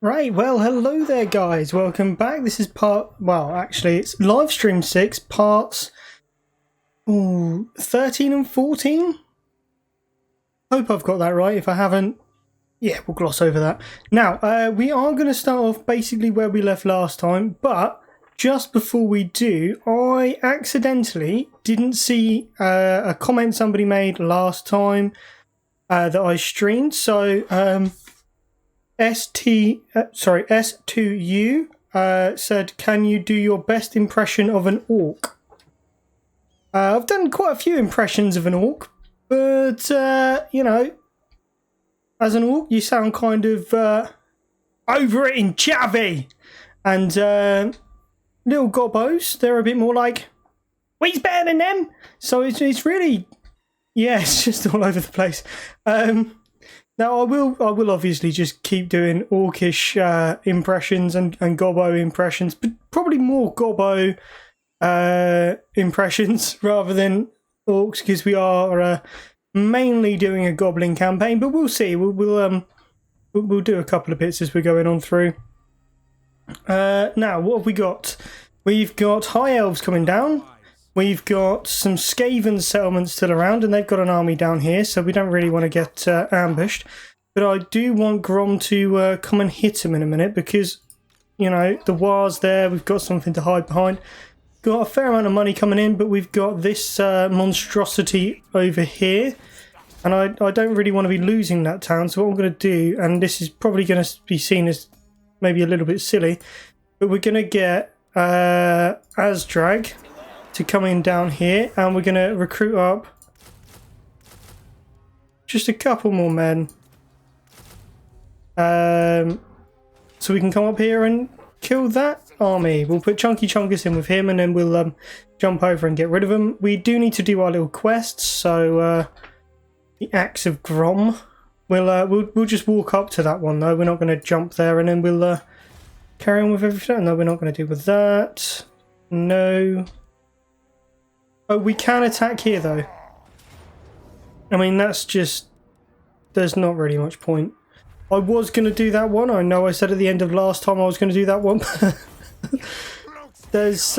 Right, well, hello there, guys. Welcome back. This is actually, it's live stream 6, parts 13 and 14. Hope I've got that right. If I haven't, yeah, we'll gloss over that. Now, we are going to start off basically where we left last time, but just before we do, I accidentally didn't see a comment somebody made last time that I streamed, so S2U said, can you do your best impression of an orc? I've done quite a few impressions of an orc, but, you know, as an orc, you sound kind of over it in chavvy. And little gobbos, they're a bit more like, we's better than them. So it's really, yeah, it's just all over the place. Now, I will obviously just keep doing orcish impressions and gobbo impressions, but probably more gobbo impressions rather than orcs, because we are mainly doing a goblin campaign. But we'll see. We'll do a couple of bits as we're going on through. Now, what have we got? We've got high elves coming down. We've got some Skaven settlements still around, and they've got an army down here, so we don't really want to get ambushed. But I do want Grom to come and hit him in a minute, because, you know, the war's there, we've got something to hide behind. Got a fair amount of money coming in, but we've got this monstrosity over here, and I don't really want to be losing that town, so what I'm going to do, and this is probably going to be seen as maybe a little bit silly, but we're going to get Azdrag to come in down here, and we're going to recruit up just a couple more men, so we can come up here and kill that army. We'll put Chunky Chunkus in with him, and then we'll jump over and get rid of them. We do need to do our little quests, so the Acts of Grom. We'll just walk up to that one though. We're not going to jump there, and then we'll carry on with everything. No, we're not going to do with that. No. Oh, we can attack here, though. I mean, that's just... there's not really much point. I was going to do that one. I know I said at the end of last time I was going to do that one. There's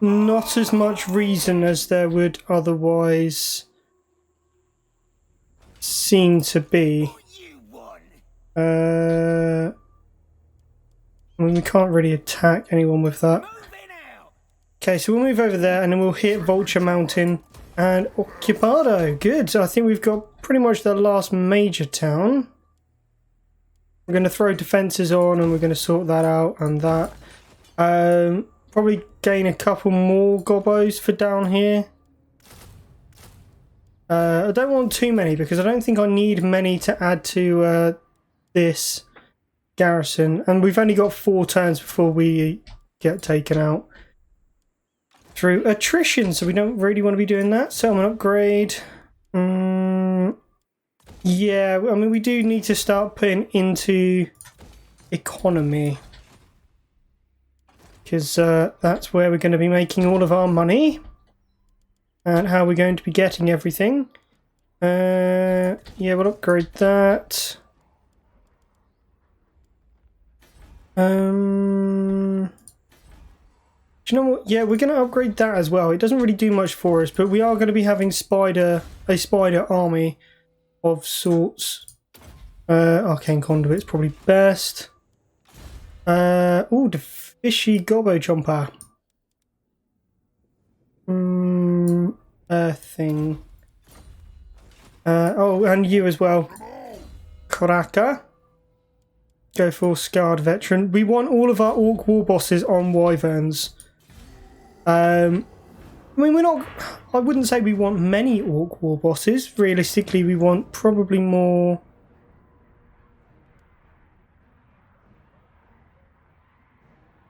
not as much reason as there would otherwise seem to be. I mean, we can't really attack anyone with that. Okay, so we'll move over there, and then we'll hit Vulture Mountain and Occupado. Good. So I think we've got pretty much the last major town. We're going to throw defences on, and we're going to sort that out and that. Probably gain a couple more gobbos for down here. I don't want too many, because I don't think I need many to add to this garrison. And we've only got 4 turns before we get taken out through attrition, so we don't really want to be doing that. Settlement upgrade. Yeah, I mean, we do need to start putting into economy, because that's where we're going to be making all of our money and how we're going to be getting everything. Yeah, we'll upgrade that. Do you know what? Yeah, we're going to upgrade that as well. It doesn't really do much for us, but we are going to be having a spider army of sorts. Arcane Conduit's probably best. Oh, the fishy gobbo jumper. Earthing. Oh, and you as well. Kraka. Go for Scarred Veteran. We want all of our Orc War Bosses on Wyverns. I mean, we're not... I wouldn't say we want many Orc War Bosses. Realistically, we want probably more...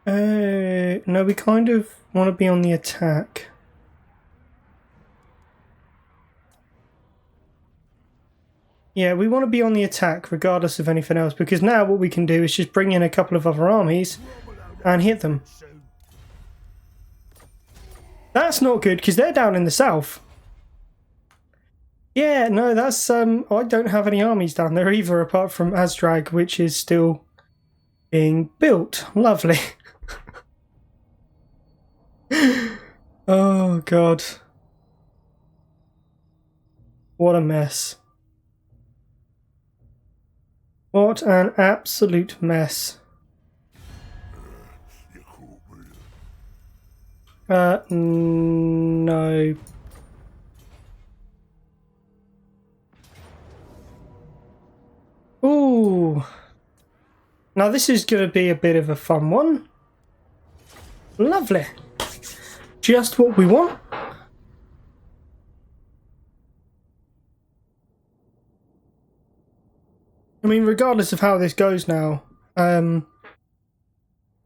no, we kind of want to be on the attack. Yeah, we want to be on the attack regardless of anything else, because now what we can do is just bring in a couple of other armies and hit them. That's not good, because they're down in the south. Yeah, no, that's I don't have any armies down there either, apart from Azdrag, which is still being built. Lovely. Oh god. What a mess. What an absolute mess. No. Ooh. Now this is going to be a bit of a fun one. Lovely. Just what we want. I mean, regardless of how this goes now,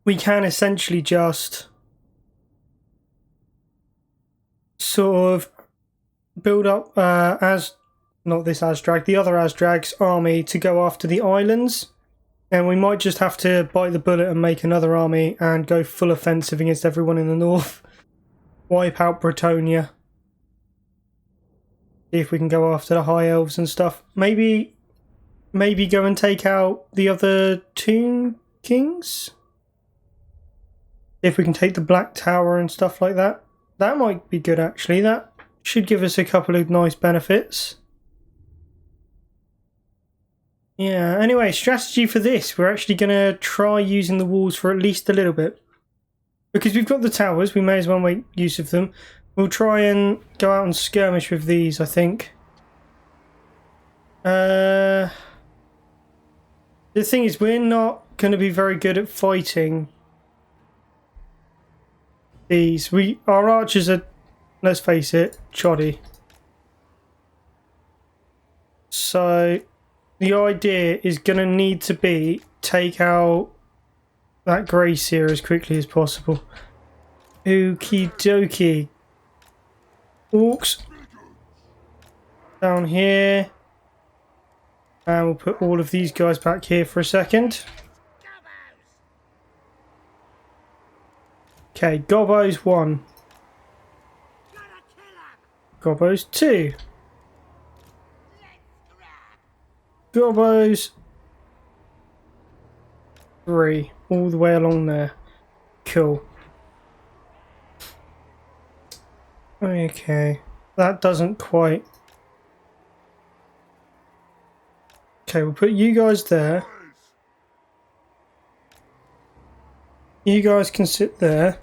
we can essentially just sort of build up not this Azdrag, the other Azdrag's army to go after the islands. And we might just have to bite the bullet and make another army and go full offensive against everyone in the north. Wipe out Brettonian. See if we can go after the High Elves and stuff. Maybe go and take out the other Toon Kings? If we can take the Black Tower and stuff like that. That might be good actually. That should give us a couple of nice benefits. Yeah, anyway, strategy for this. We're actually going to try using the walls for at least a little bit. Because we've got the towers, we may as well make use of them. We'll try and go out and skirmish with these, I think. The thing is, we're not going to be very good at fighting these. Our archers are, let's face it, shoddy. So the idea is going to need to be take out that grey seer as quickly as possible. Okie dokie. Orcs down here. And we'll put all of these guys back here for a second. Okay, Gobbo's 1. Gobbo's 2. Gobbo's 3. All the way along there. Cool. Okay. That doesn't quite... Okay, we'll put you guys there. You guys can sit there.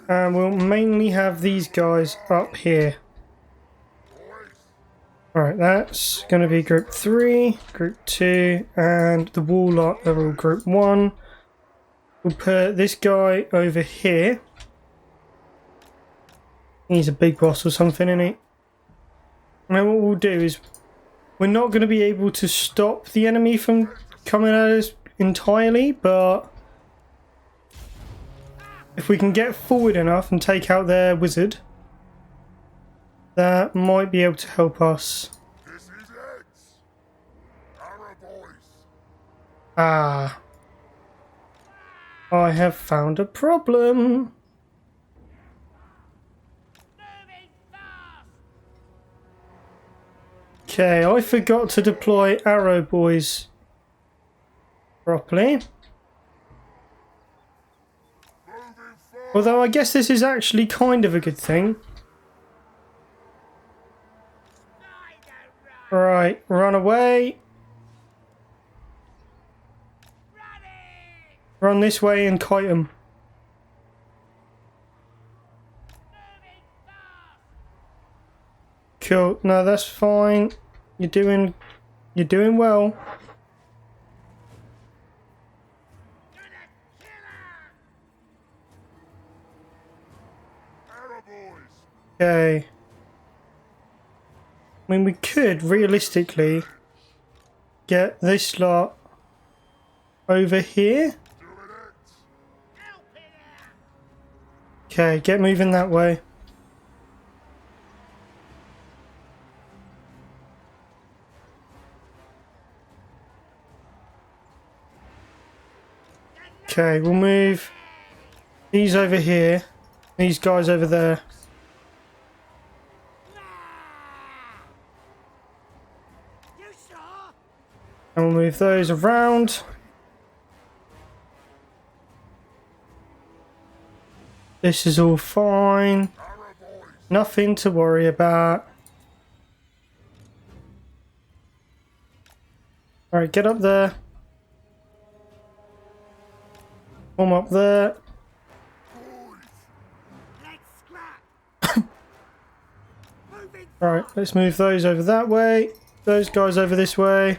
And we'll mainly have these guys up here. Alright, that's going to be group 3, group 2, and the Warlock are all group 1. We'll put this guy over here. He's a big boss or something, isn't he? And what we'll do is, we're not going to be able to stop the enemy from coming at us entirely, but if we can get forward enough and take out their wizard, that might be able to help us. Ah. I have found a problem. Okay, I forgot to deploy arrow boys properly. Although I guess this is actually kind of a good thing. Right, run away. Run this way and kite them. Cool. No, that's fine. You're doing well. Okay. I mean, we could realistically get this lot over here. Okay, get moving that way. Okay, we'll move These over here. These guys over there. And we'll move those around. This is all fine. Nothing to worry about. Alright, get up there. Form up there. Alright, let's move those over that way. Those guys over this way.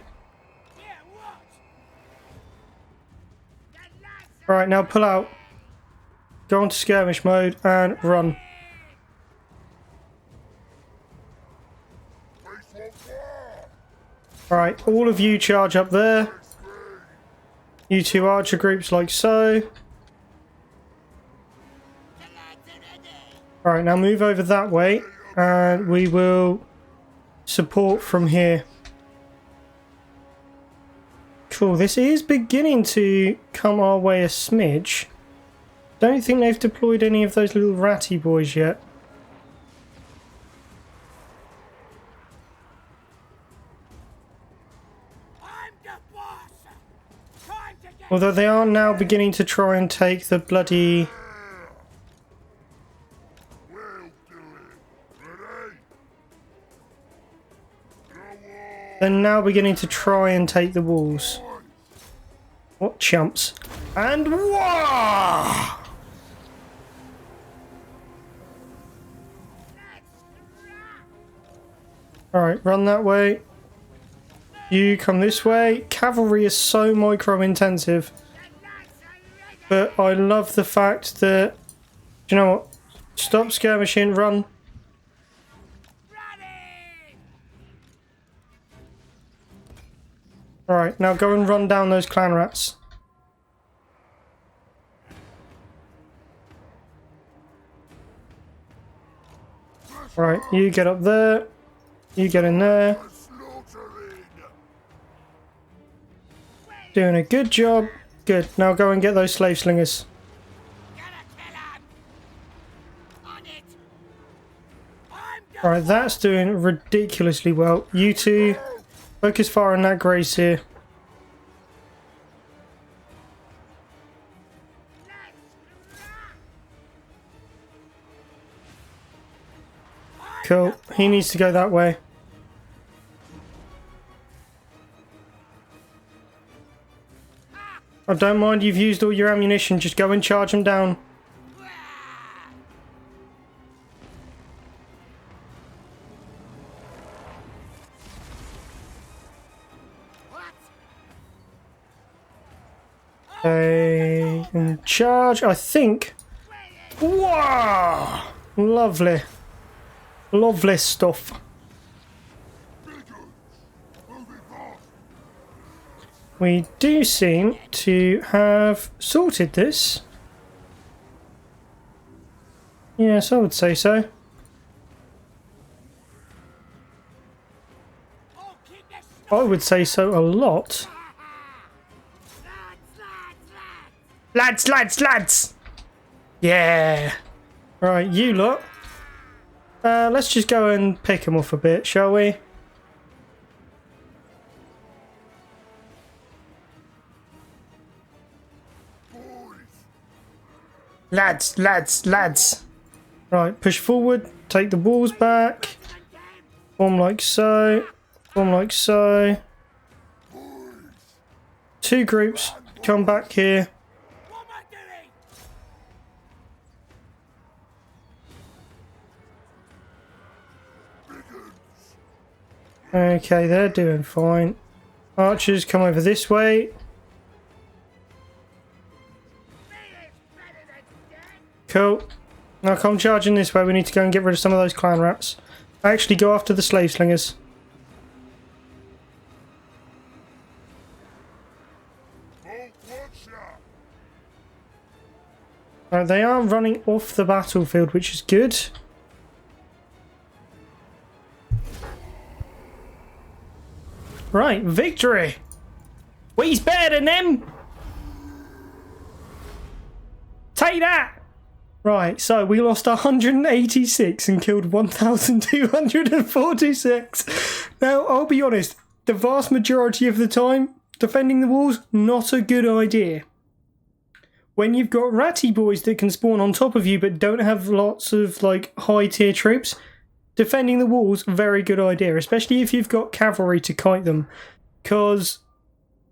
Alright, now pull out. Go into skirmish mode and run. Alright, all of you charge up there. You two archer groups like so. Alright, now move over that way and we will support from here. Cool, this is beginning to come our way a smidge. Don't think they've deployed any of those little ratty boys yet. Although they are now beginning to try and take the bloody... They're now beginning to try and take the walls. What chumps. And wah! Alright, run that way. You come this way. Cavalry is so micro-intensive. But I love the fact that... Do you know what? Stop skirmishing, run. Alright, now go and run down those clan rats. Right, you get up there. You get in there. Doing a good job. Good. Now go and get those slave slingers. Alright, that's doing ridiculously well. You two, focus fire on that grace here. Cool. He needs to go that way. I don't mind you've used all your ammunition, just go and charge them down. Okay, and charge, I think. Wow! Lovely. Lovely stuff. We do seem to have sorted this. Yes, I would say so. I would say so a lot. Lads, lads, lads! Yeah! Right, you lot. Let's just go and pick them off a bit, shall we? Lads, lads, lads. Right, push forward, take the walls back. Form like so. Form like so. Two groups, come back here. Okay, they're doing fine. Archers, come over this way. Cool. Now come charging this way. We need to go and get rid of some of those clan rats. Actually, go after the slave slingers. Right, they are running off the battlefield, which is good. Right, victory! We's better than them! Take that! Right, so we lost 186 and killed 1,246. Now, I'll be honest, the vast majority of the time, defending the walls, not a good idea. When you've got ratty boys that can spawn on top of you but don't have lots of, like, high-tier troops, defending the walls, very good idea, especially if you've got cavalry to kite them. Because,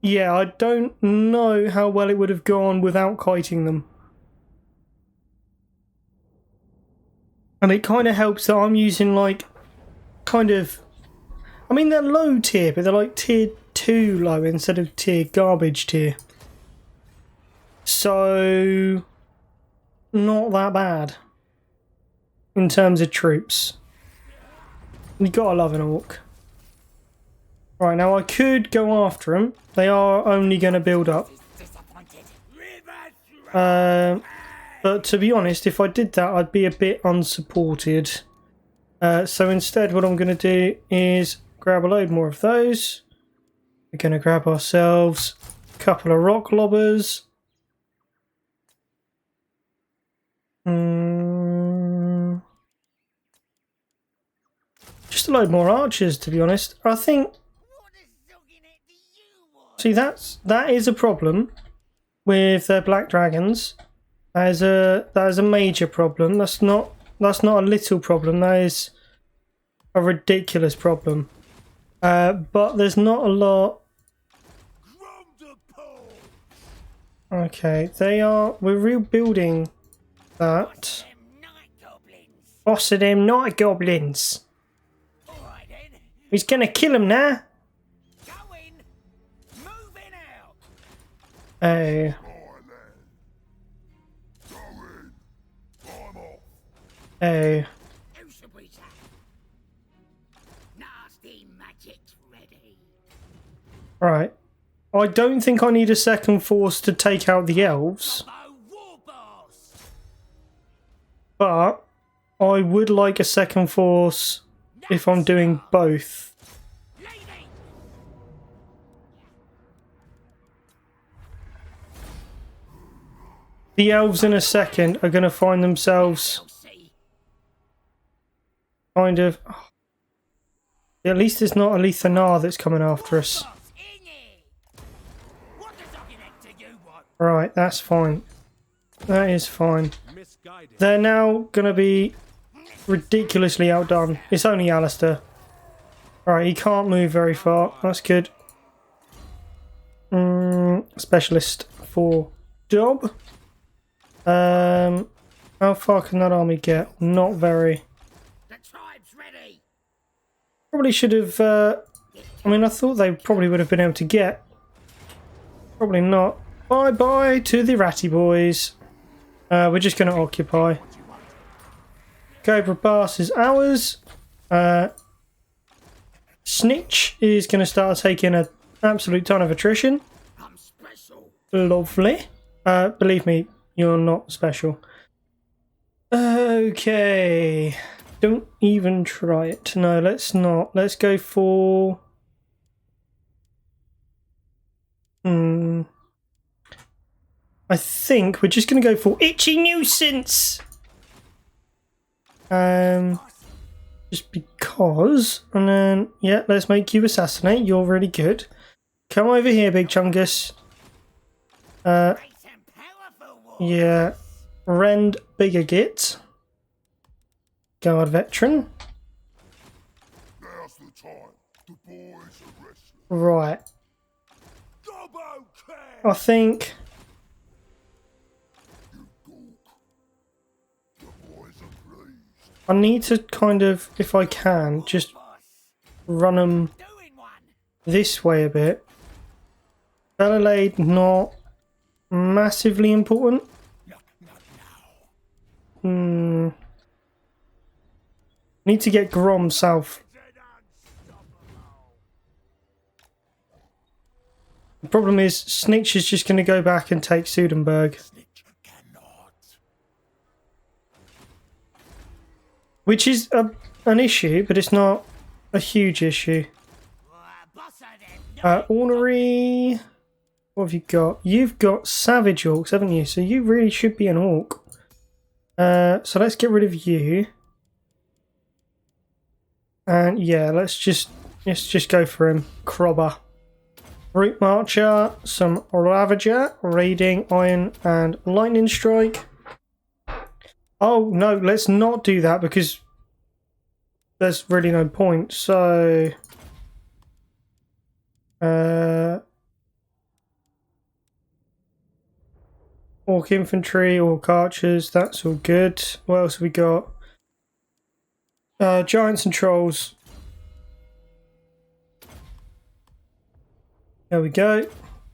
yeah, I don't know how well it would have gone without kiting them. And it kind of helps that I'm using, like, kind of... I mean, they're low tier, but they're like tier 2 low instead of tier garbage tier. So... not that bad. In terms of troops. You gotta love an orc. Right, now I could go after them. They are only going to build up. But to be honest, if I did that, I'd be a bit unsupported. So instead, what I'm going to do is grab a load more of those. We're going to grab ourselves a couple of rock lobbers. Just a load more archers, to be honest. I think... See, that is a problem with black dragons. That is a major problem. That's not a little problem. That is a ridiculous problem. But there's not a lot. Okay, we're rebuilding that. Boss of them night goblins. He's gonna kill him now. Oh. Oh. Right. I don't think I need a second force to take out the elves. But I would like a second force if I'm doing both. The elves in a second are going to find themselves kind of... At least it's not a Lethanar that's coming after us. Right, that's fine. That is fine. They're now going to be ridiculously outdone. It's only Alistair. Right, he can't move very far. That's good. Specialist for job. How far can that army get? Not very. Probably should have... I mean, I thought they probably would have been able to get. Probably not. Bye-bye to the ratty boys. We're just going to occupy. Cobra Bass is ours. Snitch is going to start taking an absolute ton of attrition. Lovely. Believe me, you're not special. Okay. Don't even try it. No, let's not. Let's go for... I think we're just going to go for Itchy Nuisance. Just because. And then, yeah, let's make you assassinate. You're really good. Come over here, Big Chungus. Yeah. Rend Bigger Git. Guard Veteran. Right. I think... I need to kind of, if I can, just run them this way a bit. Ballalade, not massively important. Need to get Grom south. The problem is, Snitch is just going to go back and take Sudenburg. Which is an issue, but it's not a huge issue. Ornery... What have you got? You've got Savage Orcs, haven't you? So you really should be an Orc. So let's get rid of you. And yeah, let's just go for him. Crobber. Root Marcher, some Ravager, Raiding, Iron, and Lightning Strike. Oh no, let's not do that because there's really no point. So Orc Infantry, Orc Archers, that's all good. What else have we got? Giants and Trolls. There we go.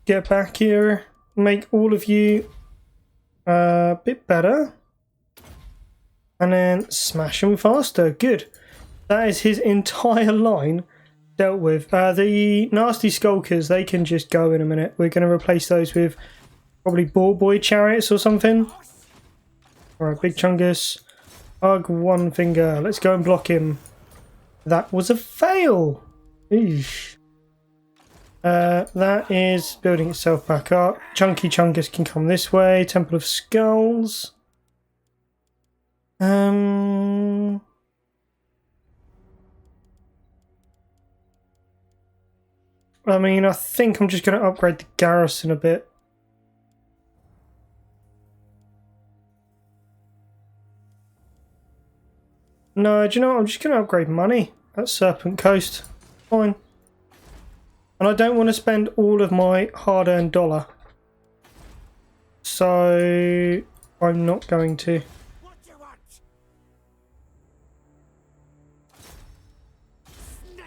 Get back here. Make all of you a bit better. And then smash them faster. Good. That is his entire line dealt with. The nasty skulkers, they can just go in a minute. We're going to replace those with probably Boar Boy chariots or something. Alright, Big Chungus. Hug one finger. Let's go and block him. That was a fail. Eesh. That is building itself back up. Chunky Chungus can come this way. Temple of Skulls. I mean, I think I'm just going to upgrade the garrison a bit. No, do you know what? I'm just going to upgrade money at Serpent Coast. Fine. And I don't want to spend all of my hard-earned dollar. So I'm not going to.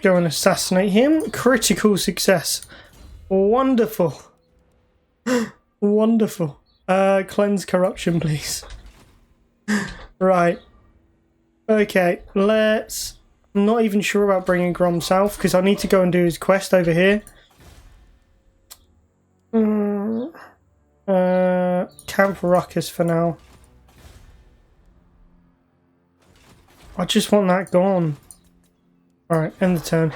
Go and assassinate him. Critical success. Wonderful. Wonderful. Cleanse corruption, please. Right. Okay, let's... I'm not even sure about bringing Grom south because I need to go and do his quest over here. Camp Ruckus for now. I just want that gone. Alright, end the turn.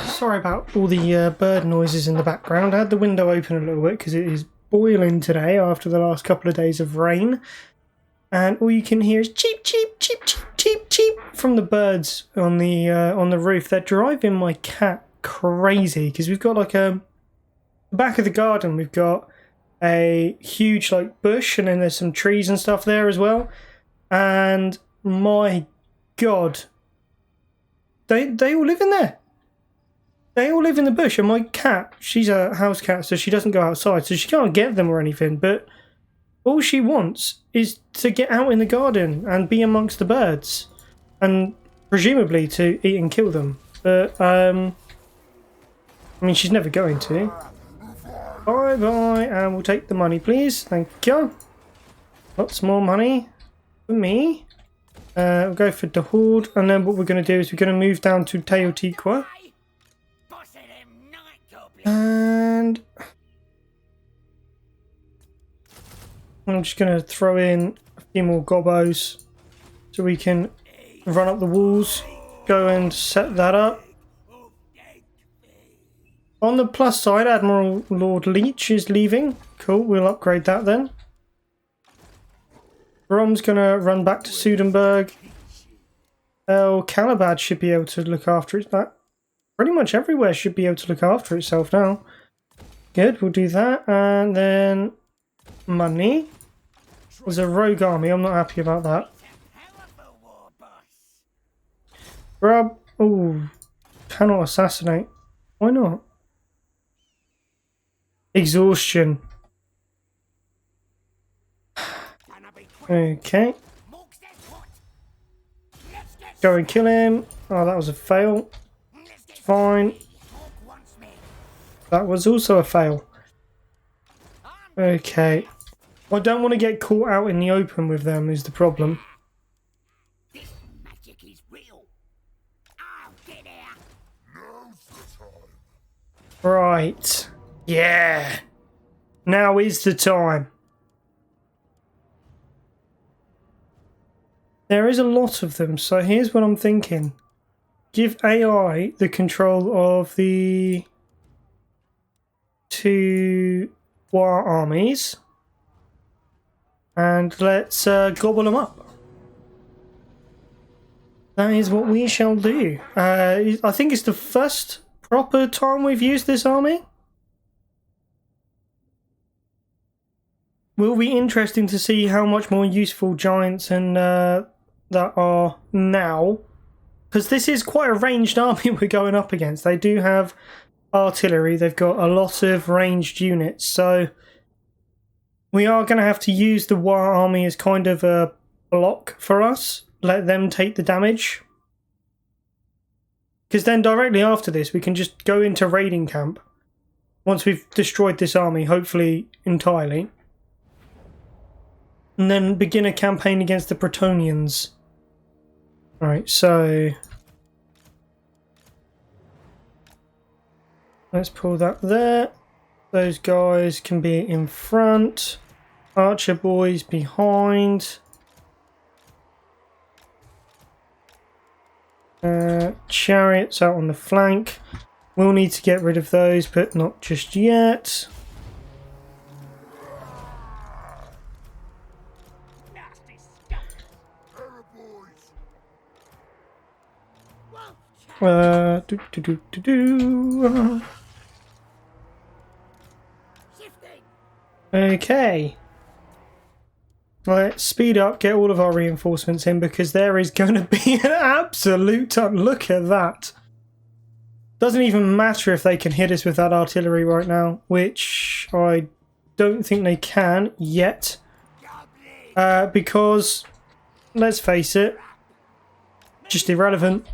Sorry about all the bird noises in the background. I had the window open a little bit because it is boiling today after the last couple of days of rain. And all you can hear is cheep, cheep, cheep, cheep, cheep, cheep from the birds on the roof. They're driving my cat crazy because we've got like a... the back of the garden, we've got a huge like bush and then there's some trees and stuff there as well. And my God, they all live in there. They all live in the bush, and my cat, she's a house cat, so she doesn't go outside, so she can't get them or anything, but all she wants is to get out in the garden and be amongst the birds, and presumably to eat and kill them. But, I mean, she's never going to. Bye-bye, and we'll take the money, please. Thank you. Lots more money for me. We'll go for the Horde, and then what we're going to do is we're going to move down to Teotihuacan. And I'm just going to throw in a few more gobos so we can run up the walls, go and set that up. On the plus side, Admiral Lord Leech is leaving. Cool, we'll upgrade that then. Grom's going to run back to Sudenburg. Calabad should be able to look after it. That pretty much everywhere should be able to look after itself now. Good, we'll do that. And then money. There's a rogue army. I'm not happy about that. Grub. Oh, cannot assassinate. Why not? Exhaustion. Okay. Go and kill him. Oh, that was a fail. Fine. That was also a fail. Okay. I don't want to get caught out in the open with them is the problem. This magic is real. I'll get out. Now's the time. Right. Yeah. Now is the time. There is a lot of them, so here's what I'm thinking. Give AI the control of the 2 war armies. And let's gobble them up. That is what we shall do. I think it's the first proper time we've used this army. Will be interesting to see how much more useful giants and that are now. Because this is quite a ranged army we're going up against. They do have artillery. They've got a lot of ranged units. So we are going to have to use the war army as kind of a block for us. Let them take the damage. Because then directly after this we can just go into raiding camp. Once we've destroyed this army, hopefully entirely. And then begin a campaign against the Brettonians. Alright, so let's pull that there. Those guys can be in front. Archer boys behind. Chariots out on the flank. We'll need to get rid of those, but not just yet. Okay. Let's speed up, get all of our reinforcements in, because there is going to be an absolute ton. Look at that. Doesn't even matter if they can hit us with that artillery right now, which I don't think they can yet. Because, let's face it, just irrelevant.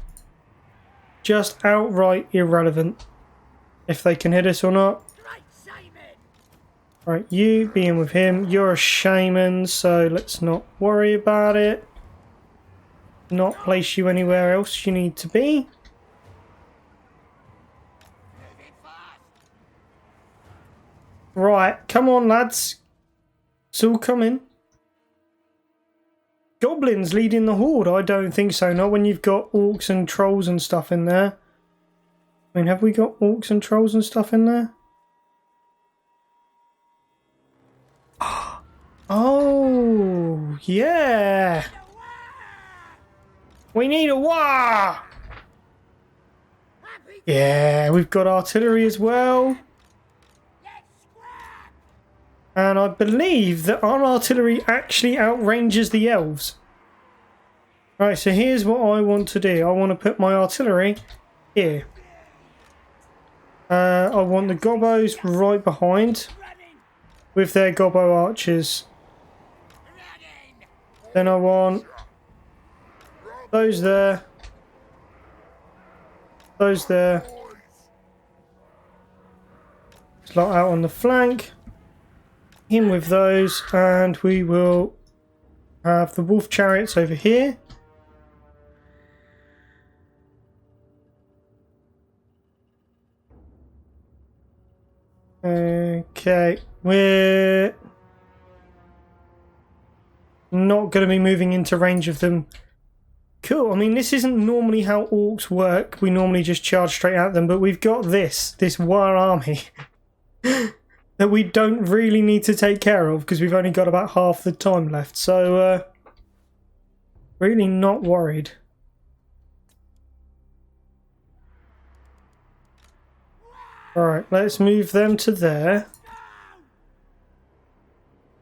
Just outright irrelevant. If they can hit us or not. Right, you being with him, you're a shaman, so let's not worry about it. Not place you anywhere else you need to be. Right, come on lads. It's all coming. Goblins leading the horde? I don't think so, not when you've got orcs and trolls and stuff in there. I mean, have we got orcs and trolls and stuff in there? Oh, yeah. We need a war. Yeah, we've got artillery as well. And I believe that our artillery actually outranges the elves. Right, so here's what I want to do. I want to put my artillery here. I want the gobos right behind with their gobbo archers. Then I want those there, those there, slot out on the flank, him with those, and we will have the wolf chariots over here. Okay, we're not going to be moving into range of them. Cool, I mean this isn't normally how orcs work. We normally just charge straight at them, but we've got this war army that we don't really need to take care of because we've only got about half the time left. So, really not worried. Alright, let's move them to there.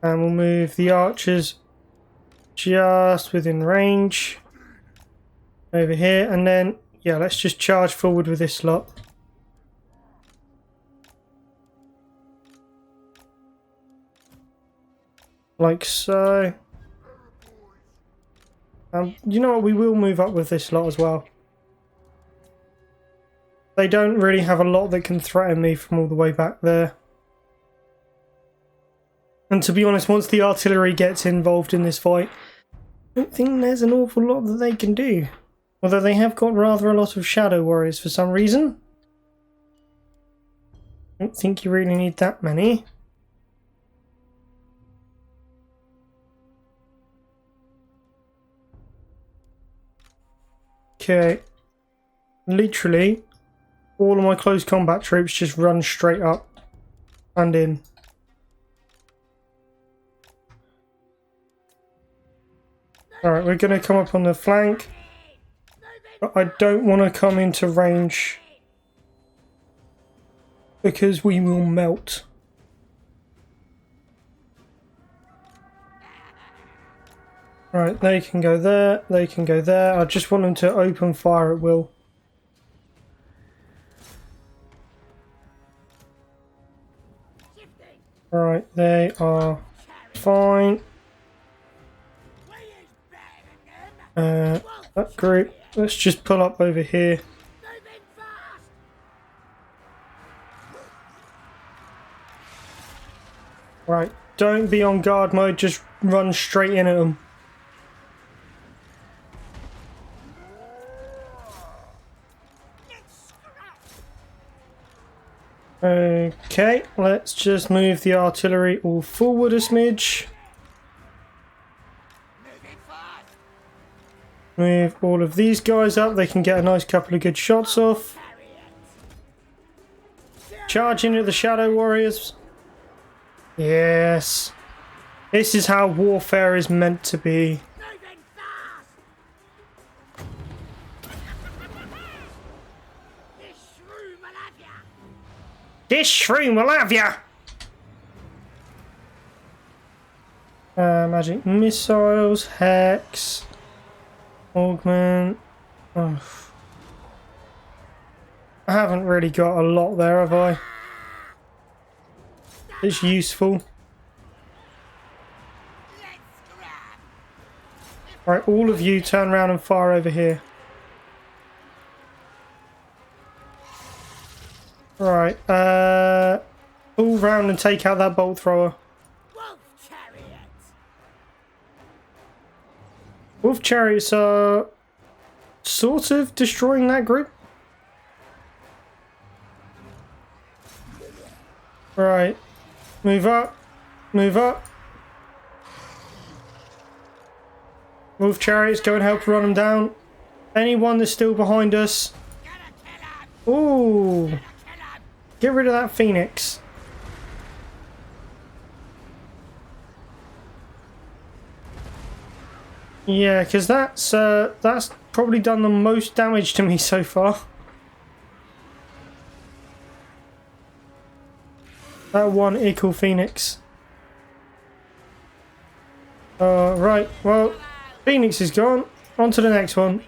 And we'll move the archers just within range over here, and then yeah, let's just charge forward with this lot. Like so. You know what, we will move up with this lot as well. They don't really have a lot that can threaten me from all the way back there. And to be honest, once the artillery gets involved in this fight, I don't think there's an awful lot that they can do. Although they have got rather a lot of shadow warriors for some reason. I don't think you really need that many. Okay. Literally, all of my close combat troops just run straight up and in. Alright, we're going to come up on the flank. But I don't want to come into range because we will melt. Right, they can go there, they can go there. I just want them to open fire at will. Alright, they are fine. That group, let's just pull up over here. Right, don't be on guard mode, just run straight in at them. Okay, let's just move the artillery all forward a smidge. Move all of these guys up, they can get a nice couple of good shots off. Charge into the Shadow Warriors. Yes. This is how warfare is meant to be. This shroom will have ya! Magic missiles, hex, augment. Oh. I haven't really got a lot there, have I? It's useful. Right, all of you turn around and fire over here. Right, pull round and take out that bolt thrower. Wolf chariots are sort of destroying that group. Right, move up, move up. Wolf chariots, go and help run them down. Anyone that's still behind us. Ooh. Get rid of that Phoenix. Yeah, because that's probably done the most damage to me so far. That one Ickle Phoenix. Right, well, Phoenix is gone. On to the next one.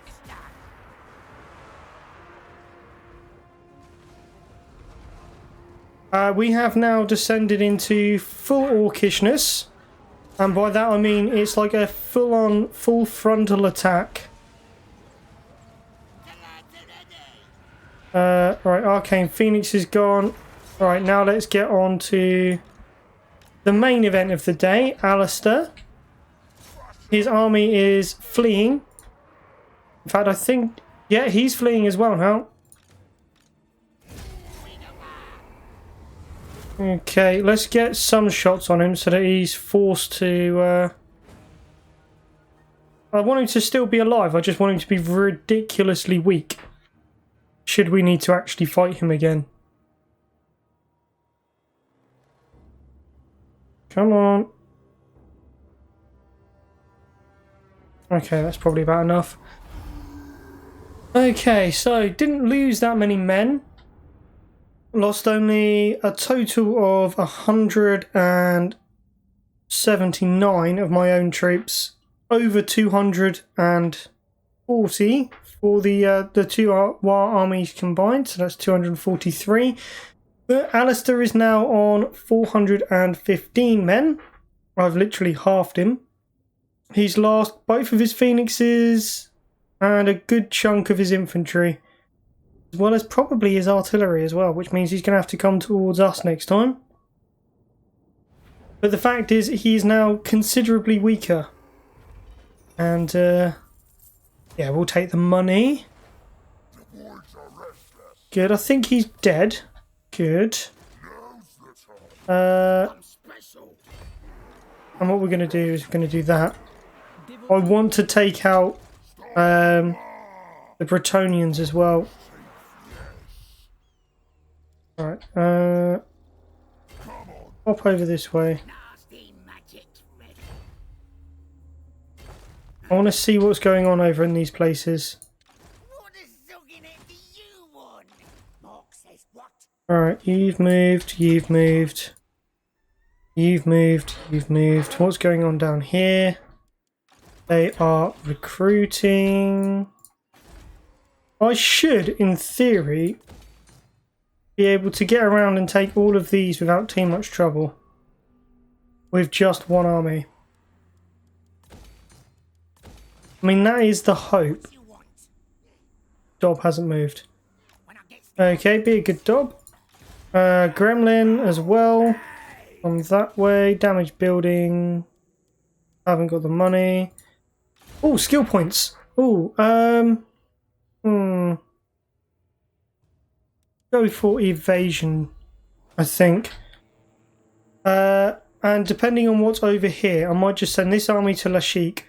We have now descended into full orcishness, and by that I mean it's like a full-on, full frontal attack. Right, Arcane Phoenix is gone. Right, now let's get on to the main event of the day, Alistair. His army is fleeing. In fact, I think, yeah, he's fleeing as well now. Okay, let's get some shots on him so that he's forced to... I want him to still be alive, I just want him to be ridiculously weak. Should we need to actually fight him again. Come on. Okay, that's probably about enough. Okay, so didn't lose that many men. Lost only a total of 179 of my own troops. Over 240 for the two War armies combined, so that's 243. But Alistair is now on 415 men. I've literally halved him. He's lost both of his phoenixes and a good chunk of his infantry, as well as probably his artillery as well, which means he's going to have to come towards us next time. But the fact is, he's now considerably weaker. And, yeah, we'll take the money. Good, I think he's dead. Good. And what we're going to do is we're going to do that. I want to take out the Brettonians as well. Alright, hop over this way. I want to see what's going on over in these places. What a zogging it do you want? Mark says what? Alright, you've moved, you've moved. You've moved, you've moved. What's going on down here? They are recruiting. I should, in theory, be able to get around and take all of these without too much trouble. With just one army. I mean, that is the hope. You want? Dob hasn't moved. When I get Okay, be a good Dob. Gremlin as well. On that way. Damage building. Haven't got the money. Oh, skill points. Oh, Go for evasion, I think. And depending on what's over here, I might just send this army to Lashik.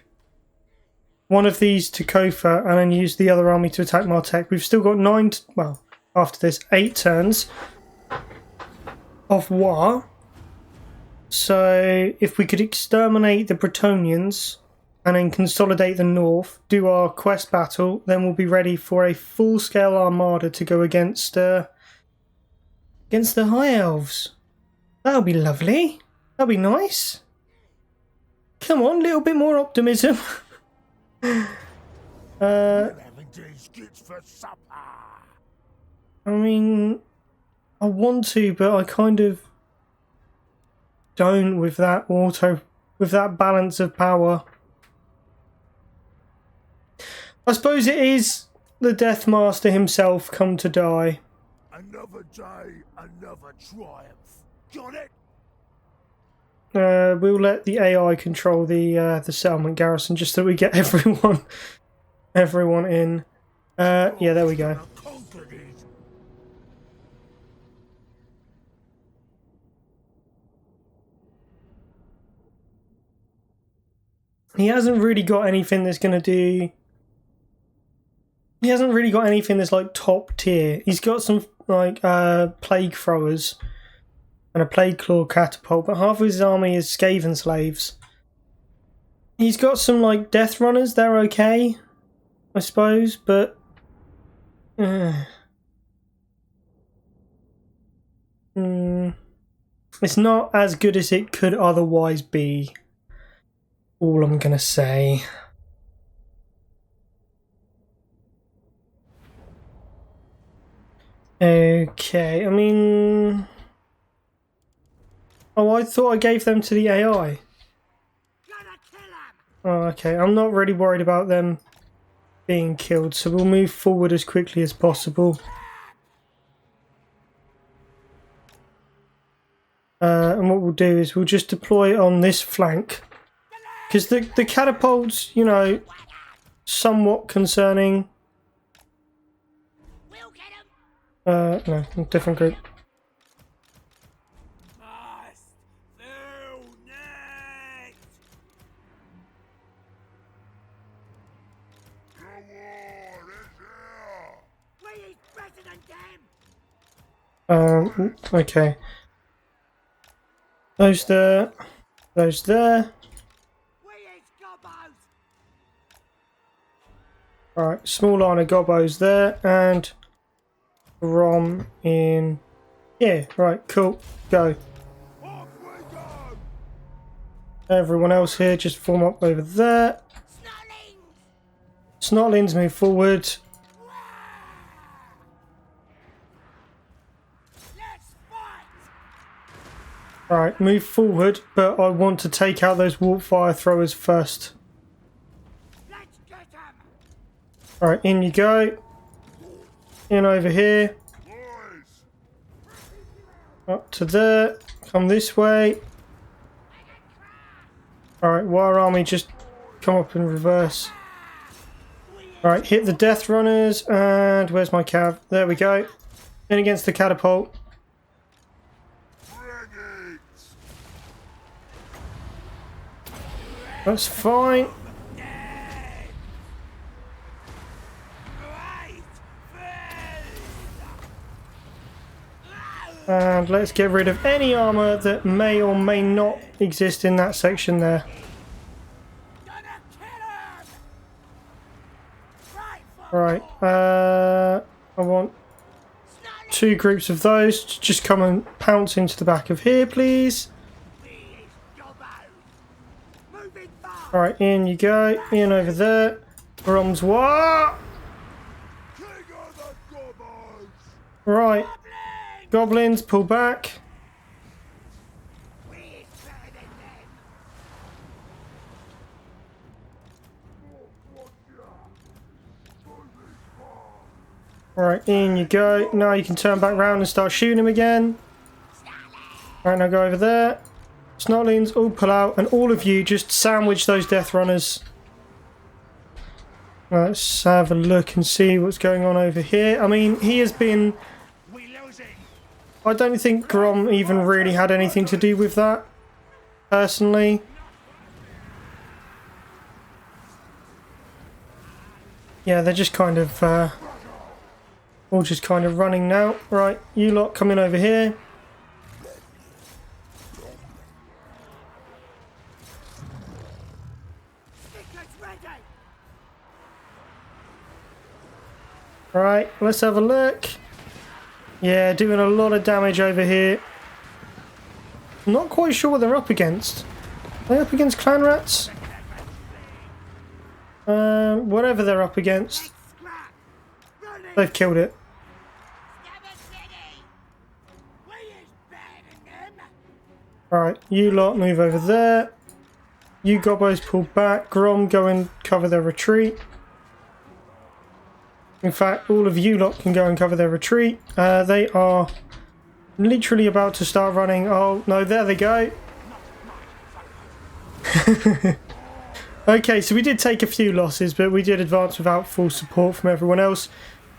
One of these to Kofa, and then use the other army to attack Martek. We've still got 9, well, after this, 8 turns of war. So, if we could exterminate the Brettonians and then consolidate the north, do our quest battle, then we'll be ready for a full-scale armada to go against the High Elves. That'll be lovely. That'll be nice. Come on, a little bit more optimism. having these kids for supper. I mean, I want to, but I kind of don't with that balance of power. I suppose it is the Death Master himself come to die. Another day, another triumph. Got it? We'll let the AI control the settlement garrison just so we get everyone in. Yeah, there we go. Conquered it. He hasn't really got anything that's going to do... He hasn't really got anything that's like top tier. He's got some like plague throwers and a plague claw catapult, but half of his army is Skaven slaves. He's got some like death runners, they're okay, I suppose, but it's not as good as it could otherwise be. All I'm gonna say. Okay, I mean... Oh, I thought I gave them to the AI. Gotta kill 'em. Oh, okay, I'm not really worried about them being killed, so we'll move forward as quickly as possible. And what we'll do is we'll just deploy on this flank. Because the catapults, you know, somewhat concerning. We'll get 'em. No, different group. Must do next. The war is here. We is better than them. Okay. Those there. Those there. We is gobbos. Alright, small line of gobbos there, and Grom in... Yeah, right, cool, go. Off we go. Everyone else here, just form up over there. Snotlings. Snotlings move forward. Let's fight. Alright, move forward, but I want to take out those warp fire throwers first. Let's get 'em. Alright, in you go. In over here. Boys. Up to there. Come this way. Alright, Wire Army, just come up in reverse. Alright, hit the Death Runners, and where's my cav? There we go. In against the catapult. Bring it. That's fine. And let's get rid of any armour that may or may not exist in that section there. Gonna kill 'em. Right, I want 2 groups of those to just come and pounce into the back of here, please. Alright, in you go. In over there. Grom's what? Right. Goblins, pull back. Alright, in you go. Now you can turn back round and start shooting him again. Alright, now go over there. Snotlings, all pull out, and all of you just sandwich those Death Runners. Let's have a look and see what's going on over here. I mean, he has been... I don't think Grom even really had anything to do with that, personally. Yeah, they're just kind of... all just kind of running now. Right, you lot coming over here. Right, let's have a look. Yeah, doing a lot of damage over here. Not quite sure what they're up against. Are they up against clan rats? Whatever they're up against. They've killed it. Alright, you lot move over there. You gobbos pull back. Grom, go and cover their retreat. In fact, all of you lot can go and cover their retreat. They are literally about to start running. Oh, no, there they go. Okay, so we did take a few losses, but we did advance without full support from everyone else.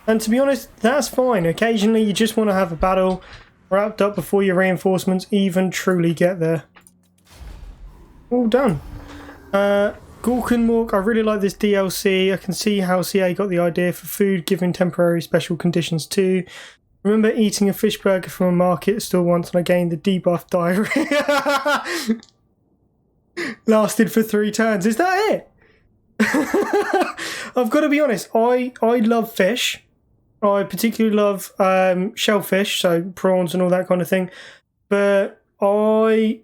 And to be honest, that's fine. Occasionally, you just want to have a battle wrapped up before your reinforcements even truly get there. All done. Gorkenmork, I really like this DLC. I can see how CA got the idea for food given temporary special conditions too. Remember eating a fish burger from a market stall once and I gained the debuff diarrhea. Lasted for 3 turns. Is that it? I've got to be honest, I love fish. I particularly love shellfish, so prawns and all that kind of thing. But I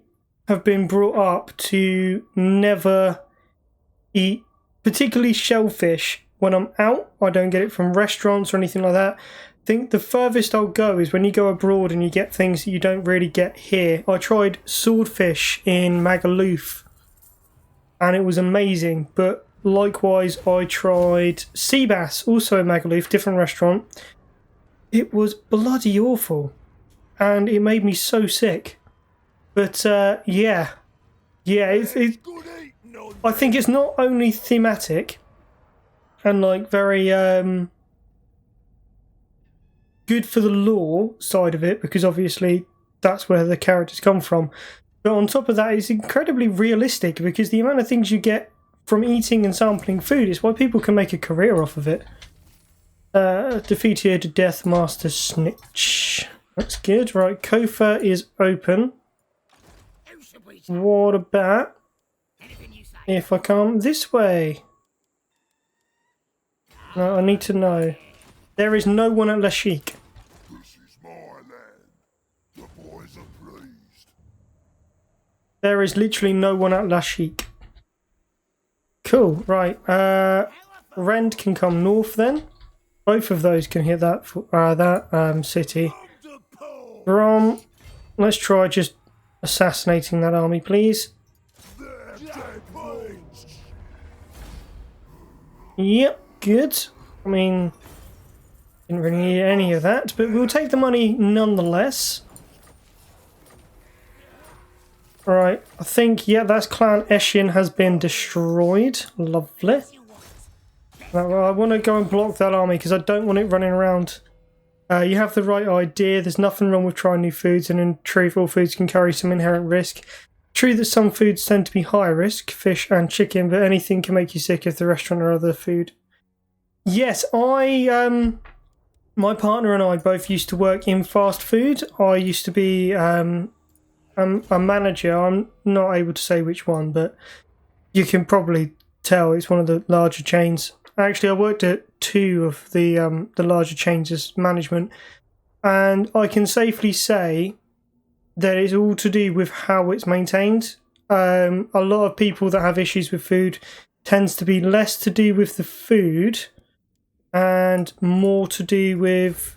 have been brought up to never eat particularly shellfish when I'm out. I don't get it from restaurants or anything like that. I think the furthest I'll go is when you go abroad and you get things that you don't really get here. I tried swordfish in Magaluf and it was amazing, but likewise I tried sea bass also in Magaluf, different restaurant. It was bloody awful and it made me so sick. But yeah, I think it's not only thematic and like very good for the lore side of it, because obviously that's where the characters come from. But on top of that, it's incredibly realistic because the amount of things you get from eating and sampling food is why people can make a career off of it. Defeated Death Master Snitch. That's good. Right, Kofa is open. What about if I come this way? No, I need to know. There is no one at Lashik. This is my land. The boys are pleased. There is literally no one at Lashik. Cool, right. Rend can come north then. Both of those can hit that city. Grom, let's try just assassinating that army, please. Yep, good. I mean, didn't really need any of that, but we'll take the money nonetheless. Right, I think, yeah, that's Clan Eshin has been destroyed. Lovely. Now, I want to go and block that army because I don't want it running around. You have the right idea. There's nothing wrong with trying new foods, and in truth, all foods can carry some inherent risk. True that some foods tend to be high risk, fish and chicken, but anything can make you sick if the restaurant or other food. Yes, my partner and I both used to work in fast food. I used to be a manager. I'm not able to say which one, but you can probably tell it's one of the larger chains. Actually, I worked at two of the larger chains as management, and I can safely say that it's all to do with how it's maintained. A lot of people that have issues with food tends to be less to do with the food and more to do with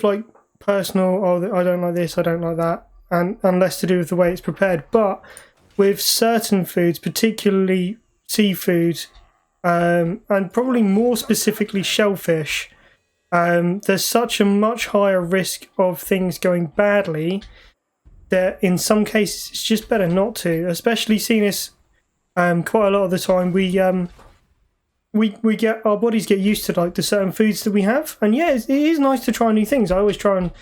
like personal, oh, I don't like this, I don't like that, and less to do with the way it's prepared. But with certain foods, particularly seafood, and probably more specifically shellfish, there's such a much higher risk of things going badly that in some cases it's just better not to. Especially seeing this quite a lot of the time, we get, our bodies get used to like the certain foods that we have, and yeah, it is nice to try new things. I always try and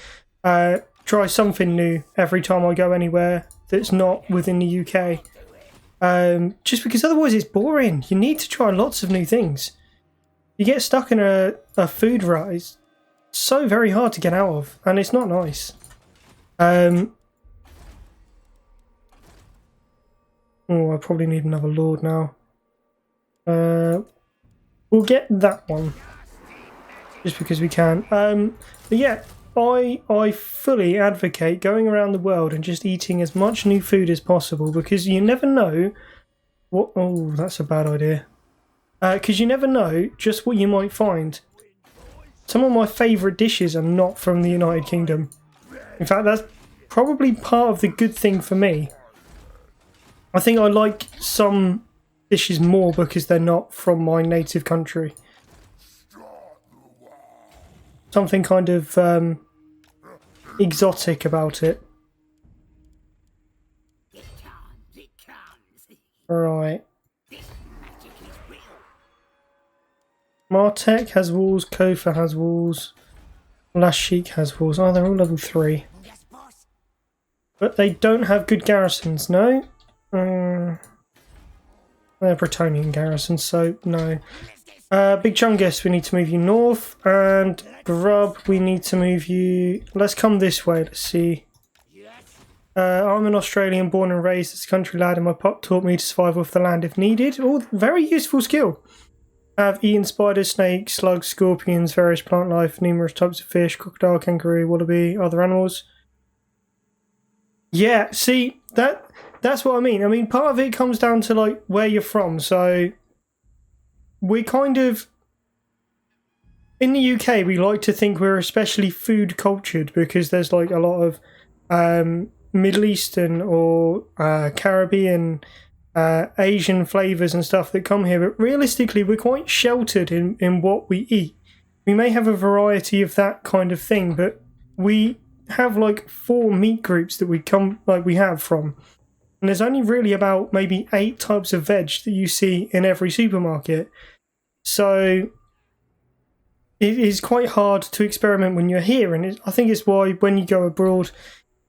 try something new every time I go anywhere that's not within the UK, just because otherwise it's boring. You need to try lots of new things. You get stuck in a food rut. It's so very hard to get out of, and it's not nice. Oh, I probably need another lord now. We'll get that one just because we can. But yeah, I fully advocate going around the world and just eating as much new food as possible, because you never know what. Oh, that's a bad idea. Because you never know just what you might find. Some of my favourite dishes are not from the United Kingdom. In fact, that's probably part of the good thing for me. I think I like some dishes more because they're not from my native country. Something kind of exotic about it. Right. Martek has walls, Kofa has walls, Lashik has walls. Oh, they're all level 3. But they don't have good garrisons, no? They're Brettonian garrisons, so no. Big Chungus, we need to move you north, and Grub, we need to move you... Let's come this way, let's see. I'm an Australian born and raised as a country lad, and my pop taught me to survive off the land if needed. Oh, very useful skill. I've eaten spiders, snakes, slugs, scorpions, various plant life, numerous types of fish, crocodile, kangaroo, wallaby, other animals. Yeah, see, that's what I mean. I mean, part of it comes down to like where you're from. So we kind of, in the UK, we like to think we're especially food cultured because there's like a lot of Middle Eastern or Caribbean, Asian flavours and stuff that come here, but realistically we're quite sheltered in what we eat. We may have a variety of that kind of thing, but we have like 4 meat groups that we have from, and there's only really about maybe 8 types of veg that you see in every supermarket. So it is quite hard to experiment when you're here, and I think it's why when you go abroad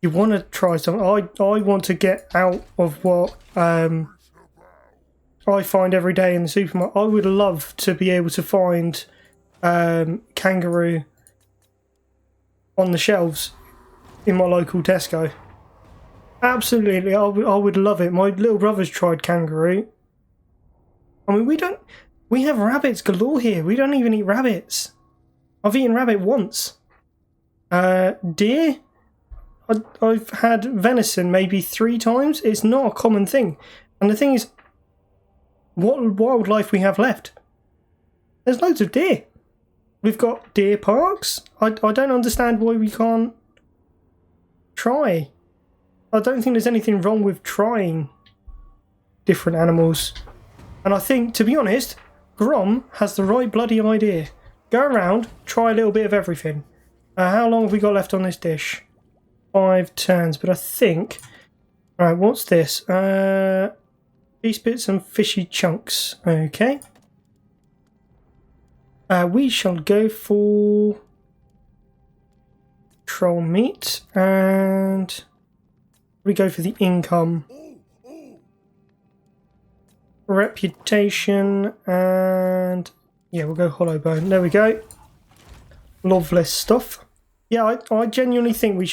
you want to try something. I want to get out of what I find every day in the supermarket. I would love to be able to find kangaroo on the shelves in my local Tesco. Absolutely, I would love it. My little brother's tried kangaroo. I mean, we have rabbits galore here. We don't even eat rabbits. I've eaten rabbit once. Deer? I've had venison maybe 3 times. It's not a common thing. And the thing is, what wildlife we have left? There's loads of deer. We've got deer parks. I don't understand why we can't try. I don't think there's anything wrong with trying different animals. And I think, to be honest, Grom has the right bloody idea. Go around, try a little bit of everything. How long have we got left on this dish? 5 turns, but I think... Alright, what's this? Beast bits and fishy chunks. Okay. We shall go for troll meat, and we go for the income, reputation, and yeah, we'll go hollow bone. There we go. Loveless stuff. Yeah, I genuinely think we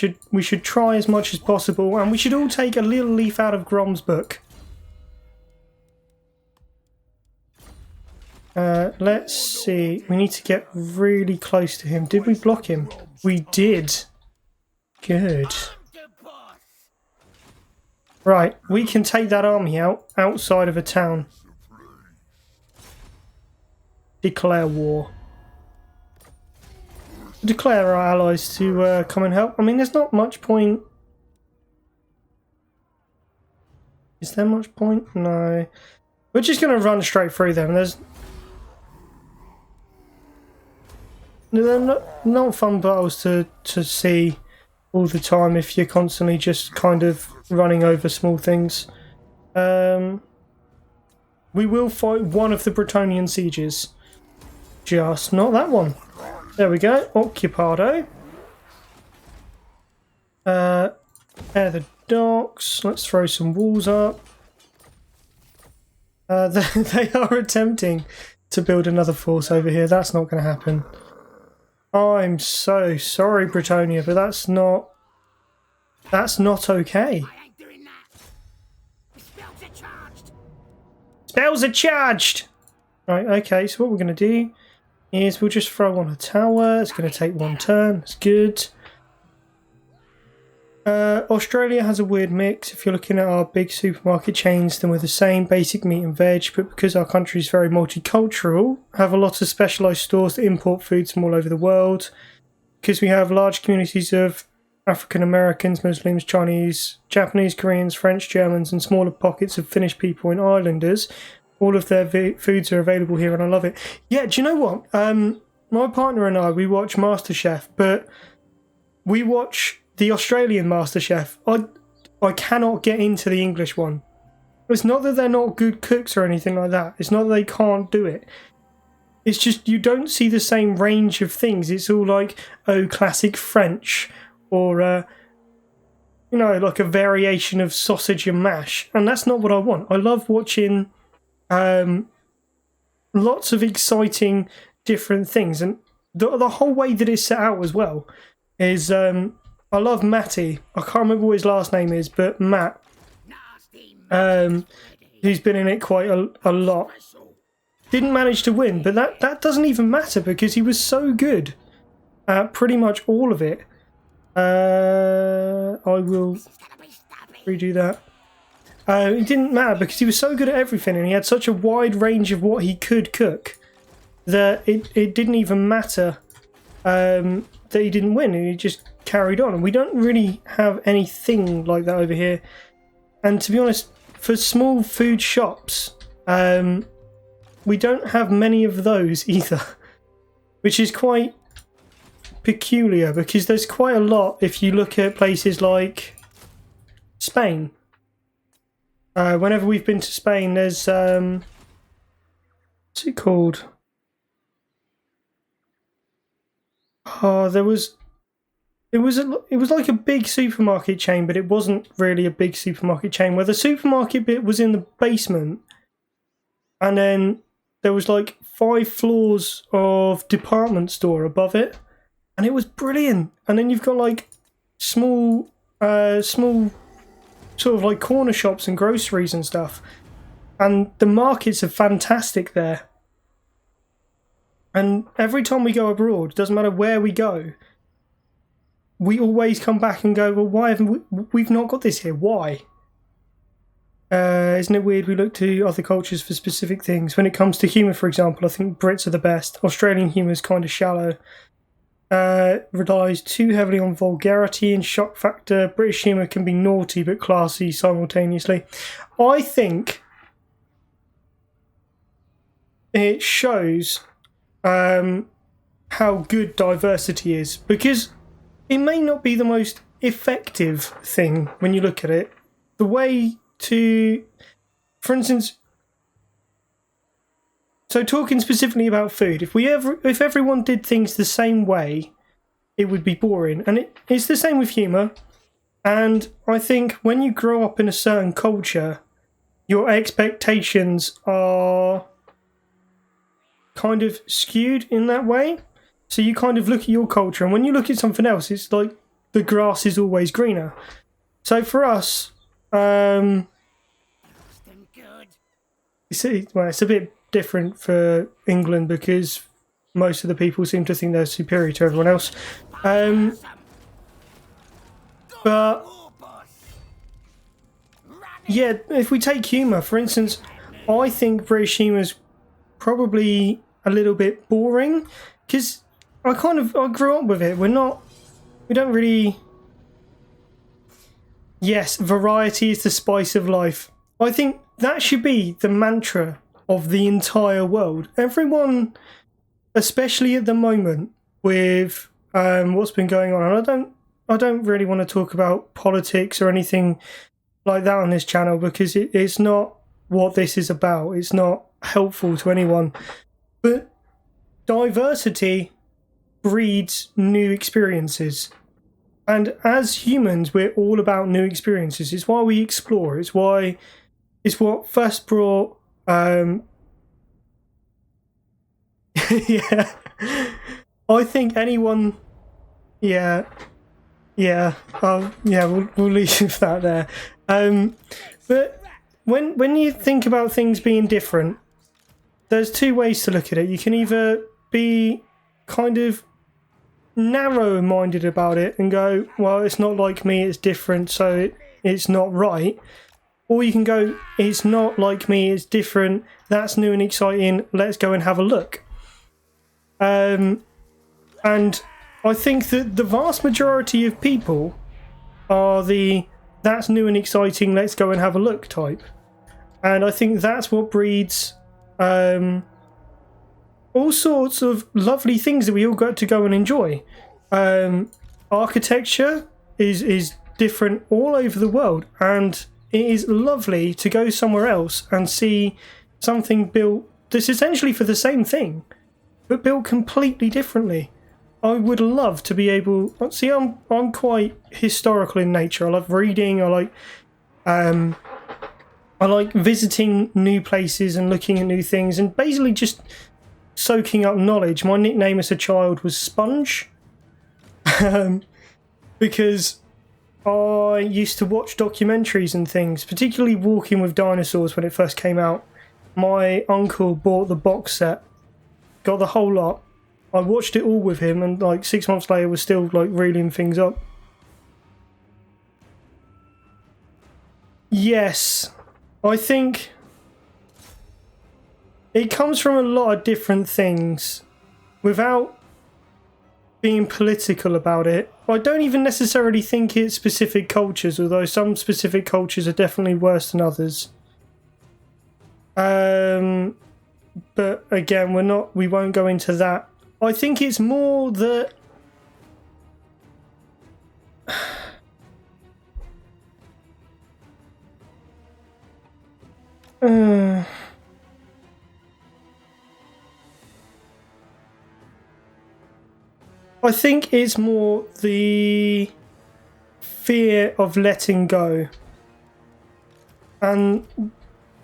should try as much as possible, and we should all take a little leaf out of Grom's book. Let's see. We need to get really close to him. Did we block him? We did. Good. The boss. Right, we can take that army out outside of a town. Declare war. Declare our allies to come and help. I mean, there's not much point. Is there much point? No. We're just going to run straight through them. They're not fun battles to see all the time if you're constantly just kind of running over small things. We will fight one of the Brettonian sieges. Just not that one. There we go. Occupado. Air the docks. Let's throw some walls up. They are attempting to build another force over here. That's not going to happen. I'm so sorry, Brettonian, but that's not okay. I ain't doing that. The spells are charged. Spells are charged! Right, okay, so what we're going to do is we'll just throw on a tower. It's going to take one turn. That's good. Australia has a weird mix. If you're looking at our big supermarket chains, then we're the same basic meat and veg, but because our country is very multicultural, have a lot of specialised stores that import foods from all over the world. Because we have large communities of African Americans, Muslims, Chinese, Japanese, Koreans, French, Germans, and smaller pockets of Finnish people and Islanders, all of their foods are available here, and I love it. Yeah, do you know what? My partner and I, we watch MasterChef, but we watch the Australian MasterChef. I cannot get into the English one. It's not that they're not good cooks or anything like that. It's not that they can't do it. It's just you don't see the same range of things. It's all like, oh, classic French, or like a variation of sausage and mash. And that's not what I want. I love watching lots of exciting different things. And the whole way that it's set out as well is... I love Matty. I can't remember what his last name is, but Matt, who's been in it quite a lot, didn't manage to win, but that doesn't even matter because he was so good at pretty much all of it. I will redo that. It didn't matter because he was so good at everything and he had such a wide range of what he could cook that it didn't even matter that he didn't win, and he just carried on. And we don't really have anything like that over here. And to be honest, for small food shops, we don't have many of those either, which is quite peculiar because there's quite a lot if you look at places like Spain. Whenever we've been to Spain, there's what's it called? Oh, it was like a big supermarket chain, but it wasn't really a big supermarket chain, where the supermarket bit was in the basement, and then there was like 5 floors of department store above it, and it was brilliant. And then you've got like small sort of like corner shops and groceries and stuff, and the markets are fantastic there. And every time we go abroad, doesn't matter where we go, we always come back and go, well, why haven't we've not got this here? Why? Isn't it weird we look to other cultures for specific things? When it comes to humour, for example, I think Brits are the best. Australian humour is kind of shallow. Relies too heavily on vulgarity and shock factor. British humour can be naughty but classy simultaneously. I think it shows how good diversity is, because it may not be the most effective thing when you look at it. The way to, for instance, so talking specifically about food, if everyone did things the same way, it would be boring. And it's the same with humour. And I think when you grow up in a certain culture, your expectations are kind of skewed in that way. So you kind of look at your culture, and when you look at something else, it's like the grass is always greener. So for us, it's a bit different for England because most of the people seem to think they're superior to everyone else. But yeah, if we take humour, for instance, I think British humour is probably a little bit boring because I grew up with it. We don't really. Yes, variety is the spice of life. I think that should be the mantra of the entire world. Everyone, especially at the moment with what's been going on, and I don't really want to talk about politics or anything like that on this channel because it's not what this is about. It's not helpful to anyone. But diversity breeds new experiences. And as humans, we're all about new experiences. It's why we explore. It's what first brought yeah. I think anyone we'll leave that there. But when you think about things being different, there's two ways to look at it. You can either be kind of narrow-minded about it and go, well, it's not like me, it's different, so it's not right. Or you can go, it's not like me, it's different, that's new and exciting, let's go and have a look. And I think that the vast majority of people are the that's new and exciting, let's go and have a look type. And I think that's what breeds all sorts of lovely things that we all got to go and enjoy. Architecture is different all over the world, and it is lovely to go somewhere else and see something built that's essentially for the same thing, but built completely differently. I would love to be able... See, I'm quite historical in nature. I love reading. I like visiting new places and looking at new things and basically just soaking up knowledge. My nickname as a child was Sponge because I used to watch documentaries and things, particularly Walking with Dinosaurs when it first came out. My uncle bought the box set, got the whole lot. I watched it all with him, and like 6 months later was still like reeling things up. Yes, I think it comes from a lot of different things without being political about it. I don't even necessarily think it's specific cultures, although some specific cultures are definitely worse than others. But again, we won't go into that. I think it's more that I think it's more the fear of letting go. And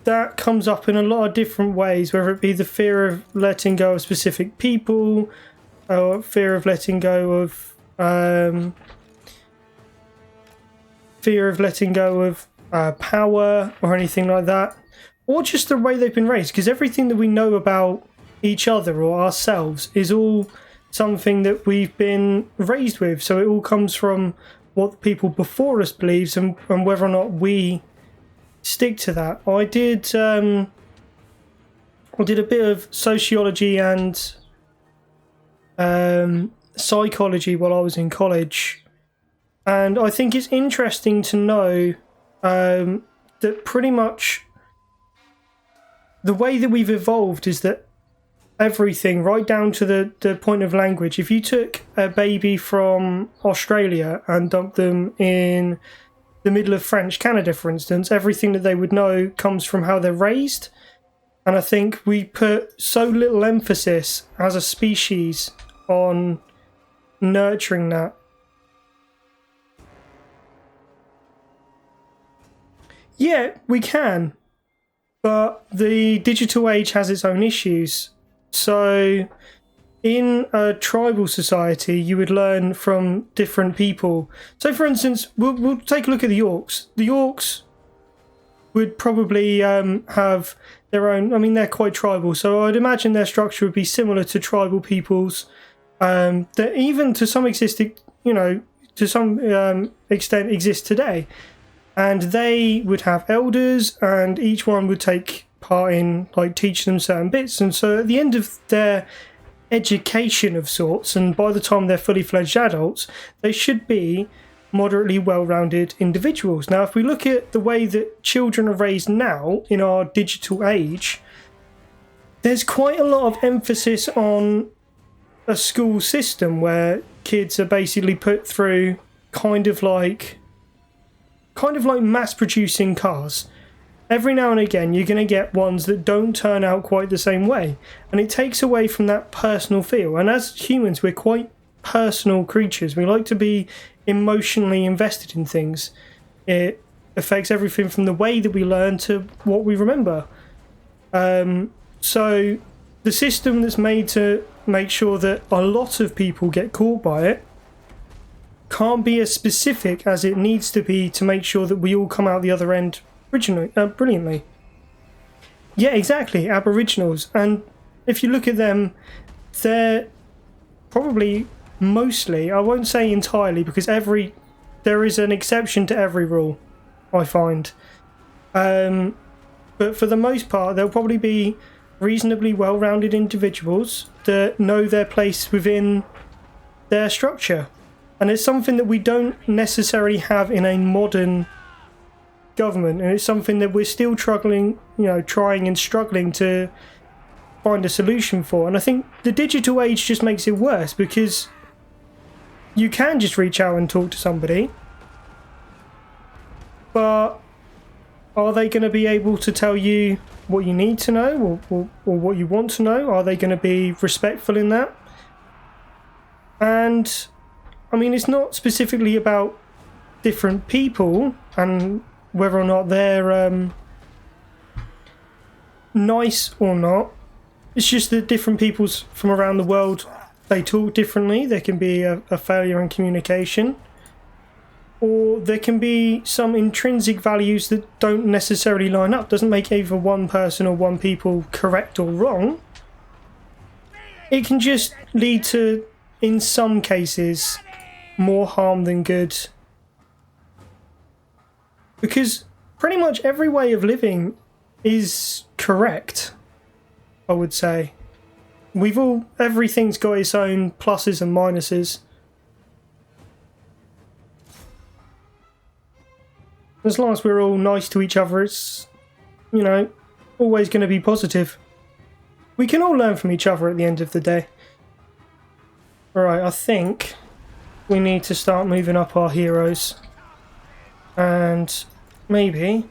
that comes up in a lot of different ways, whether it be the fear of letting go of specific people, or fear of letting go of power or anything like that, or just the way they've been raised, because everything that we know about each other or ourselves is all something that we've been raised with, so it all comes from what people before us believes and whether or not we stick to that. I did a bit of sociology and psychology while I was in college, and I think it's interesting to know that pretty much the way that we've evolved is that everything, right down to the point of language, if you took a baby from Australia and dumped them in the middle of French Canada, for instance, everything that they would know comes from how they're raised. And I think we put so little emphasis as a species on nurturing that. Yeah, we can, but the digital age has its own issues. So in a tribal society, you would learn from different people. So, for instance, we'll take a look at the Orcs. The Orcs would probably have their own. I mean, they're quite tribal, so I'd imagine their structure would be similar to tribal peoples. That even to some extent exist today, and they would have elders, and each one would take part in like teaching them certain bits. And so at the end of their education of sorts, and by the time they're fully fledged adults, they should be moderately well-rounded individuals. Now, if we look at the way that children are raised now in our digital age, there's quite a lot of emphasis on a school system where kids are basically put through kind of like mass producing cars. Every now and again you're going to get ones that don't turn out quite the same way, and it takes away from that personal feel. And as humans, we're quite personal creatures. We like to be emotionally invested in things. It affects everything from the way that we learn to what we remember. So the system that's made to make sure that a lot of people get caught by it can't be as specific as it needs to be to make sure that we all come out the other end brilliantly. Yeah, exactly, Aboriginals. And if you look at them, they're probably mostly, I won't say entirely, because there is an exception to every rule, I find. But for the most part, they'll probably be reasonably well-rounded individuals that know their place within their structure. And it's something that we don't necessarily have in a modern government, and it's something that we're still trying and struggling to find a solution for. And I think the digital age just makes it worse, because you can just reach out and talk to somebody, but are they going to be able to tell you what you need to know, or what you want to know? Are they going to be respectful in that? And I mean, it's not specifically about different people and whether or not they're nice or not. It's just that different peoples from around the world, they talk differently. There can be a failure in communication, or there can be some intrinsic values that don't necessarily line up. Doesn't make either one person or one people correct or wrong. It can just lead to, in some cases, more harm than good. Because pretty much every way of living is correct, I would say. Everything's got its own pluses and minuses. As long as we're all nice to each other, it's, always going to be positive. We can all learn from each other at the end of the day. Alright, I think we need to start moving up our heroes. And maybe...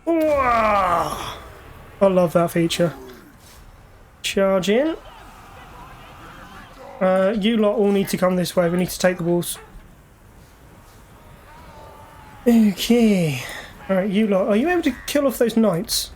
Wow! I love that feature. Charge in. You lot all need to come this way. We need to take the walls. Okay. Alright, you lot. Are you able to kill off those knights?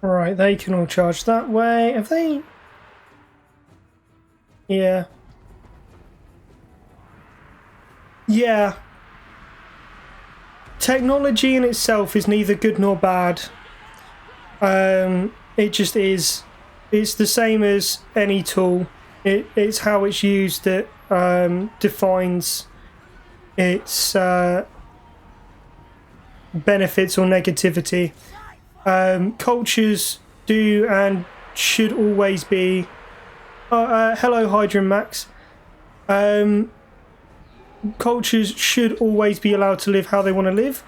Alright, they can all charge that way. Have they... Yeah. Yeah. Technology in itself is neither good nor bad. It just is. It's the same as any tool. It's how it's used that defines its benefits or negativity. Cultures do and should always be... hello, Hydra Max. Cultures should always be allowed to live how they want to live,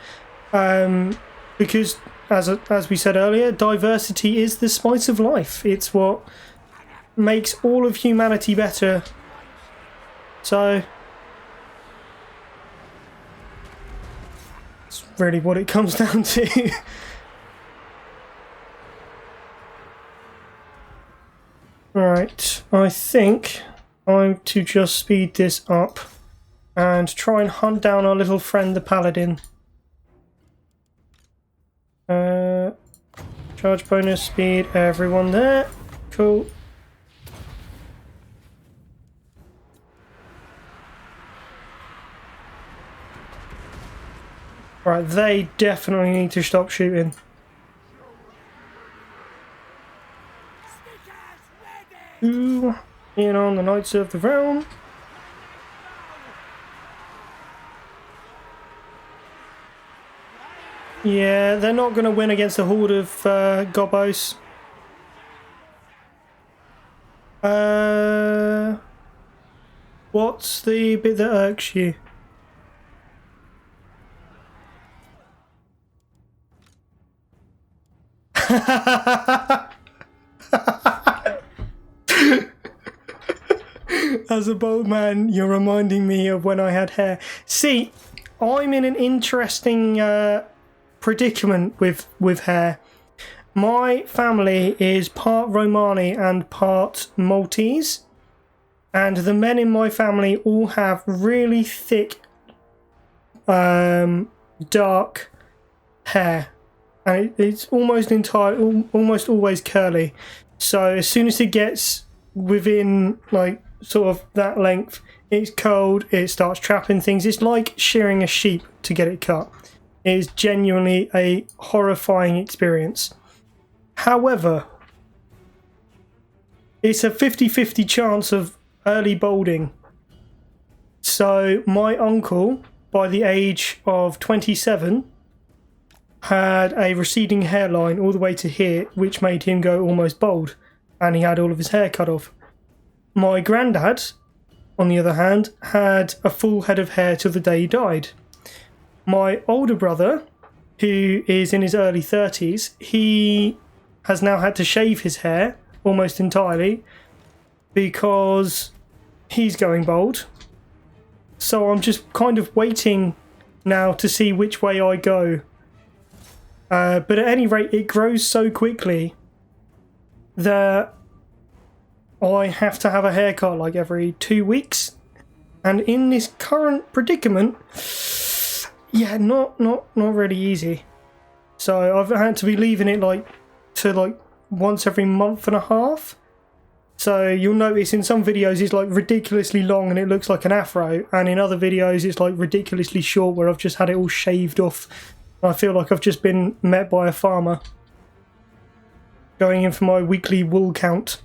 because, as we said earlier, diversity is the spice of life. It's what makes all of humanity better. So, it's really what it comes down to. Right, I think I'm to just speed this up and try and hunt down our little friend the paladin. Charge bonus, speed, everyone there. Cool. Right, they definitely need to stop shooting. Ooh, in on the Knights of the Realm. Yeah, they're not going to win against a horde of gobos. What's the bit that irks you? As a bold man, you're reminding me of when I had hair. See, I'm in an interesting predicament with hair. My family is part Romani and part Maltese, and the men in my family all have really thick, dark hair, and it's almost always curly. So as soon as it gets within like sort of that length, it's cold, it starts trapping things. It's like shearing a sheep to get it cut. It is genuinely a horrifying experience. However, it's a 50-50 chance of early balding. So my uncle, by the age of 27, had a receding hairline all the way to here, which made him go almost bald, and he had all of his hair cut off. My granddad, on the other hand, had a full head of hair till the day he died. My older brother, who is in his early 30s, he has now had to shave his hair almost entirely because he's going bald. So I'm just kind of waiting now to see which way I go. But at any rate, it grows so quickly that I have to have a haircut like every 2 weeks. And in this current predicament, yeah, not really easy. So I've had to be leaving it like once every month and a half. So you'll notice in some videos it's like ridiculously long and it looks like an afro, and in other videos it's like ridiculously short where I've just had it all shaved off. I feel like I've just been met by a farmer going in for my weekly wool count.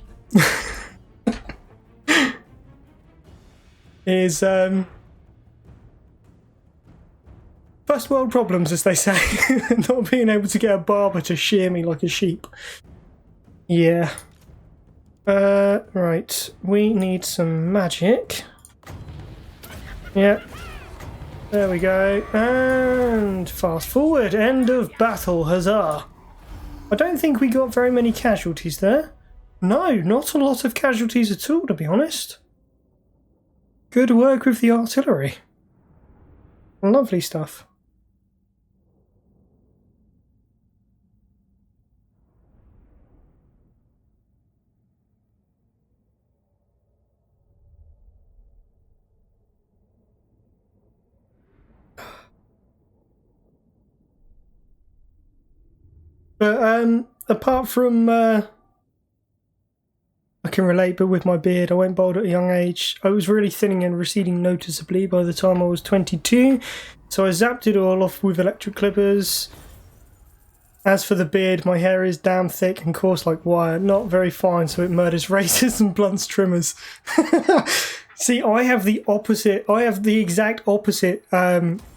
Is first world problems, as they say. Not being able to get a barber to shear me like a sheep. Yeah. Right. We need some magic. Yeah. There we go. And fast forward. End of battle. Huzzah. I don't think we got very many casualties there. No, not a lot of casualties at all, to be honest. Good work with the artillery. Lovely stuff. But apart from I can relate, but with my beard, I went bald at a young age. I was really thinning and receding noticeably by the time I was 22, so I zapped it all off with electric clippers. As for the beard, my hair is damn thick and coarse like wire, not very fine, so it murders razors and blunts trimmers. See, I have the opposite. I have the exact opposite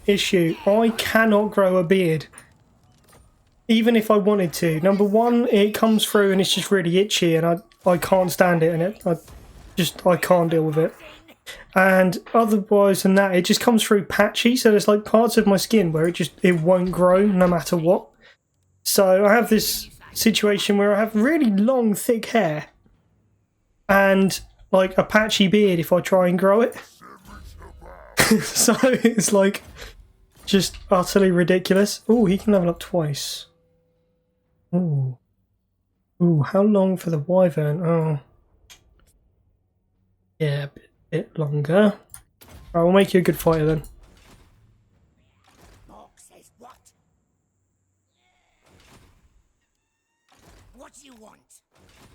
issue. I cannot grow a beard. Even if I wanted to. Number one, it comes through and it's just really itchy and I can't stand it, and I can't deal with it. And otherwise than that, it just comes through patchy, so there's like parts of my skin where it won't grow no matter what. So I have this situation where I have really long, thick hair and like a patchy beard if I try and grow it. So it's like just utterly ridiculous. Oh, he can level up twice. Ooh. Ooh, how long for the wyvern? Oh. Yeah, a bit longer. I will make you a good fighter then. Mork says what? you want?